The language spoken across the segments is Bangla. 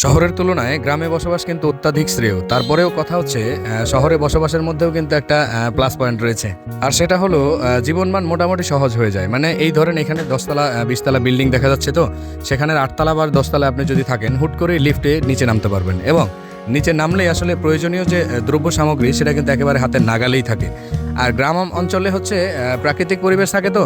শহরের তুলনায় গ্রামে বসবাস কিন্তু অত্যাধিক শ্রেয়। তারপরেও কথা হচ্ছে শহরে বসবাসের মধ্যেও কিন্তু একটা প্লাস পয়েন্ট রয়েছে। আর সেটা হলো জীবনমান মোটামুটি সহজ হয়ে যায়। মানে এই ধরেন এখানে 10তলা 20তলা বিল্ডিং দেখা যাচ্ছে, তো সেখানে 8তলা বা 10তলায় আপনি যদি থাকেন, হুট করে লিফটে নিচে নামতে পারবেন এবং নিচে নামলেই আসলে প্রয়োজনীয় যে দ্রব্য সামগ্রী সেটা কিন্তু একেবারে হাতের নাগালেই থাকে। আর গ্রাম অঞ্চলে হচ্ছে প্রাকৃতিক পরিবেশ থাকে, তো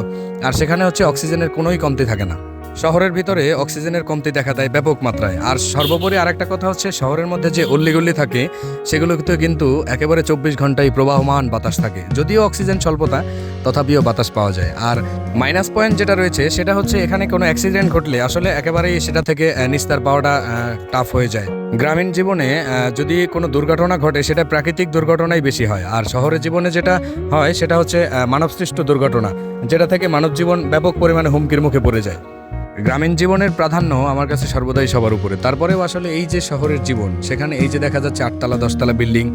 আর সেখানে হচ্ছে অক্সিজেনের কোনোই কমতি থাকে না। শহরের ভিতরে অক্সিজেনের কমতি দেখা দেয় ব্যাপক মাত্রায়। আর সর্বোপরি আরেকটা কথা হচ্ছে, শহরের মধ্যে যে অল্লিগল্লি থাকে সেগুলোতে কিন্তু একেবারে 24 ঘন্টাই প্রবাহমান বাতাস থাকে। যদিও অক্সিজেন স্বল্পতা, তথাপিও বাতাস পাওয়া যায়। আর মাইনাস পয়েন্ট যেটা রয়েছে সেটা হচ্ছে এখানে কোনো অ্যাক্সিডেন্ট ঘটলে আসলে একেবারেই সেটা থেকে নিস্তার পাওয়াটা টাফ হয়ে যায়। গ্রামীণ জীবনে যদি কোনো দুর্ঘটনা ঘটে সেটা প্রাকৃতিক দুর্ঘটনাই বেশি হয়, আর শহরের জীবনে যেটা হয় সেটা হচ্ছে মানবসৃষ্ট দুর্ঘটনা, যেটা থেকে মানব জীবন ব্যাপক পরিমাণে হুমকির মুখে পড়ে যায়। গ্রামীণ জীবনের প্রাধান্য আমার কাছে সর্বদাই সবার উপরে। তারপরেও আসলে এই যে শহরের জীবন, সেখানে এই যে দেখা যাচ্ছে 8তলা 10তলা বিল্ডিং,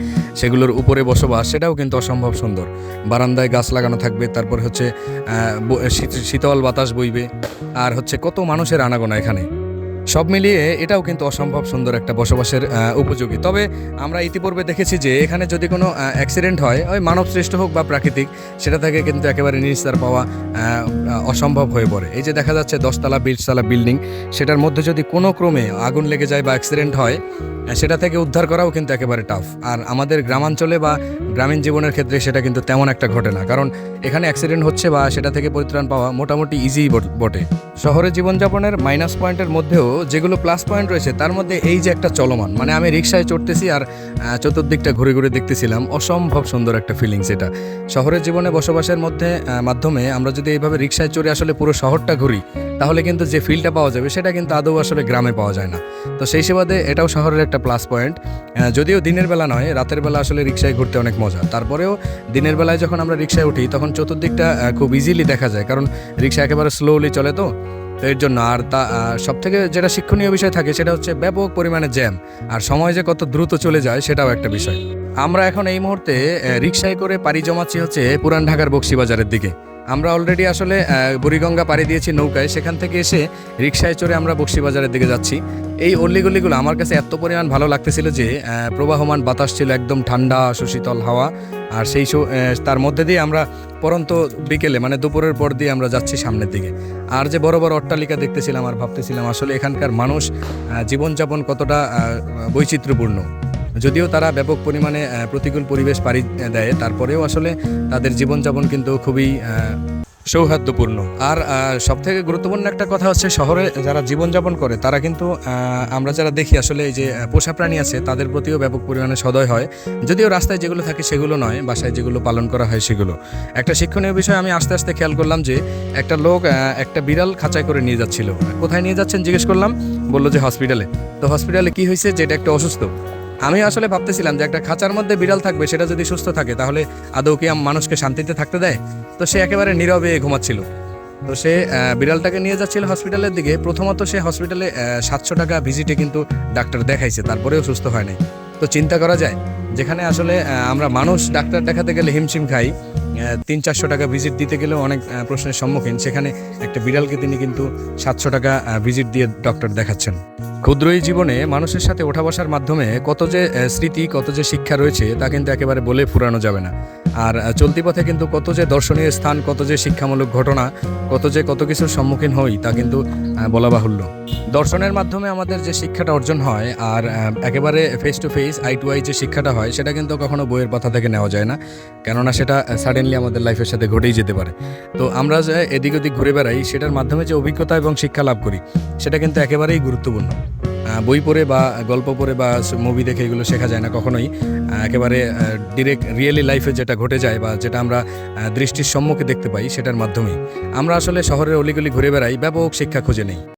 সেগুলোর উপরে বসবাস, সেটাও কিন্তু অসম্ভব সুন্দর। বারান্দায় গাছ লাগানো থাকবে, তারপরে হচ্ছে শীতল বাতাস বইবে, আর হচ্ছে কত মানুষের আনাগোনা এখানে। সব মিলিয়ে এটাও কিন্তু অসম্ভব সুন্দর একটা বসবাসের উপযোগী। তবে আমরা ইতিপূর্বে দেখেছি যে এখানে যদি কোনো অ্যাক্সিডেন্ট হয়, ওই মানব সৃষ্ট হোক বা প্রাকৃতিক, সেটা থেকে কিন্তু একেবারে নিস্তার পাওয়া অসম্ভব হয়ে পড়ে। এই যে দেখা যাচ্ছে 10তলা 20তলা বিল্ডিং, সেটার মধ্যে যদি কোনো ক্রমে আগুন লেগে যায় বা অ্যাক্সিডেন্ট হয়, সেটা থেকে উদ্ধার করাও কিন্তু একেবারে টাফ। আর আমাদের গ্রামাঞ্চলে বা গ্রামীণ জীবনের ক্ষেত্রে সেটা কিন্তু তেমন একটা ঘটে না, কারণ এখানে অ্যাক্সিডেন্ট হচ্ছে বা সেটা থেকে পরিত্রাণ পাওয়া মোটামুটি ইজি বটে। শহরের জীবনযাপনের মাইনাস পয়েন্টের মধ্যেও যেগুলো প্লাস পয়েন্ট রয়েছে, তার মধ্যে এই যে একটা চলমান, মানে আমি রিক্সায় চড়তেছি আর চতুর্দিকটা ঘুরে ঘুরে দেখতেছিলাম, অসম্ভব সুন্দর একটা ফিলিংস এটা। শহরের জীবনে বসবাসের মাধ্যমে আমরা যদি এইভাবে রিক্সায় চড়ে আসলে পুরো শহরটা ঘুরি, তাহলে কিন্তু যে ফিলটা পাওয়া যাবে সেটা কিন্তু আদৌ আসলে গ্রামে পাওয়া যায় না। তো সেই সুবাদে এটাও শহরের একটা প্লাস পয়েন্ট। যদিও দিনের বেলা নয়, রাতের বেলা আসলে রিক্সায় ঘুরতে অনেক মজা। তারপরেও দিনের বেলায় যখন আমরা রিক্সায় উঠি, তখন চতুর্দিকটা খুব ইজিলি দেখা যায়, কারণ রিক্সা একেবারে স্লোলি চলে, তো এর জন্য। আর তা সব থেকে যেটা শিক্ষণীয় বিষয় থাকে সেটা হচ্ছে ব্যাপক পরিমাণে জ্যাম, আর সময় যে কত দ্রুত চলে যায় সেটাও একটা বিষয়। আমরা এখন এই মুহূর্তে রিক্সায় করে পাড়ি জমাচ্ছি হচ্ছে পুরান ঢাকার বকশীবাজারের দিকে। আমরা অলরেডি আসলে বুড়িগঙ্গা পাড়ি দিয়েছি নৌকায়, সেখান থেকে এসে রিক্সায় চড়ে আমরা বকশীবাজারের দিকে যাচ্ছি। এই অল্লিগল্লিগুলো আমার কাছে এত পরিমাণ ভালো লাগতেছিল যে প্রবাহমান বাতাস ছিল, একদম ঠান্ডা সুশীতল হাওয়া। আর তার মধ্যে দিয়ে আমরা পরন্ত বিকেলে, মানে দুপুরের পর দিয়ে আমরা যাচ্ছি সামনের দিকে। আর যে বড় বড় অট্টালিকা দেখতেছিলাম, আর ভাবতেছিলাম আসলে এখানকার মানুষ জীবনযাপন কতটা বৈচিত্র্যপূর্ণ। যদিও তারা ব্যাপক পরিমাণে প্রতিকূল পরিবেশ পাড়ি দেয়, তারপরেও আসলে তাদের জীবনযাপন কিন্তু খুবই সৌহার্দ্যপূর্ণ। আর সবথেকে গুরুত্বপূর্ণ একটা কথা হচ্ছে, শহরে যারা জীবনযাপন করে তারা কিন্তু আমরা যারা দেখি আসলে এই যে পোষা প্রাণী আছে, তাদের প্রতিও ব্যাপক পরিমাণে সদয় হয়। যদিও রাস্তায় যেগুলো থাকে সেগুলো নয়, বাসায় যেগুলো পালন করা হয় সেগুলো। একটা শিক্ষণীয় বিষয় আমি আস্তে আস্তে খেয়াল করলাম যে একটা লোক একটা বিড়াল খাঁচায় করে নিয়ে যাচ্ছিল। কোথায় নিয়ে যাচ্ছেন জিজ্ঞেস করলাম, বললো যে হসপিটালে। তো হসপিটালে কি হয়েছে, যে এটা একটা অসুস্থ। আমি আসলে ভাবতেছিলাম যে একটা খাঁচার মধ্যে বিড়াল থাকবে, সেটা যদি সুস্থ থাকে তাহলে আদৌ কি মানুষকে শান্তিতে থাকতে দেয়? তো সে একেবারে নীরবে ঘুমাচ্ছিল। তো সে বিড়ালটাকে নিয়ে যাচ্ছিল হসপিটালের দিকে। প্রথমত সে হসপিটালে 700 টাকা ভিজিটে কিন্তু ডাক্তার দেখাইছে, তারপরেও সুস্থ হয় নাই। তো চিন্তা করা যায়, যেখানে আসলে আমরা মানুষ ডাক্তার দেখাতে গেলে হিমশিম খাই, 300-400 টাকা ভিজিট দিতে গেলেও অনেক প্রশ্নের সম্মুখীন, সেখানে একটা বিড়ালকে তিনি কিন্তু 700 টাকা ভিজিট দিয়ে ডক্টর দেখাচ্ছেন। ক্ষুদ্র এই জীবনে মানুষের সাথে ওঠা বসার মাধ্যমে কত যে স্মৃতি, কত যে শিক্ষা রয়েছে, তা কিন্তু একেবারে বলে ফুরানো যাবে না। আর চলতি পথে কিন্তু কত যে দর্শনীয় স্থান, কত যে শিক্ষামূলক ঘটনা, কত কিছুর সম্মুখীন হই, তা কিন্তু বলা বাহুল্য। দর্শনের মাধ্যমে আমাদের যে শিক্ষাটা অর্জন হয়, আর একেবারে face to face, eye to eye যে শিক্ষাটা হয়, সেটা কিন্তু কখনো বইয়ের পাতা থেকে নেওয়া যায় না, কেননা সেটা সাডেনলি আমাদের লাইফের সাথে ঘটেই যেতে পারে। তো আমরা যে এদিক ওদিক ঘুরে বেড়াই, সেটার মাধ্যমে যে অভিজ্ঞতা এবং শিক্ষা লাভ করি, সেটা কিন্তু একেবারেই গুরুত্বপূর্ণ। বই পড়ে বা গল্প পড়ে বা মুভি দেখে এগুলো শেখা যায় না কখনোই। একেবারে ডিরেক্ট রিয়েলি লাইফে যেটা ঘটে যায় বা যেটা আমরা দৃষ্টির সম্মুখে দেখতে পাই, সেটার মাধ্যমেই আমরা আসলে শহরের অলিগলি ঘুরে বেড়াই, ব্যাপক শিক্ষা খুঁজে নেই।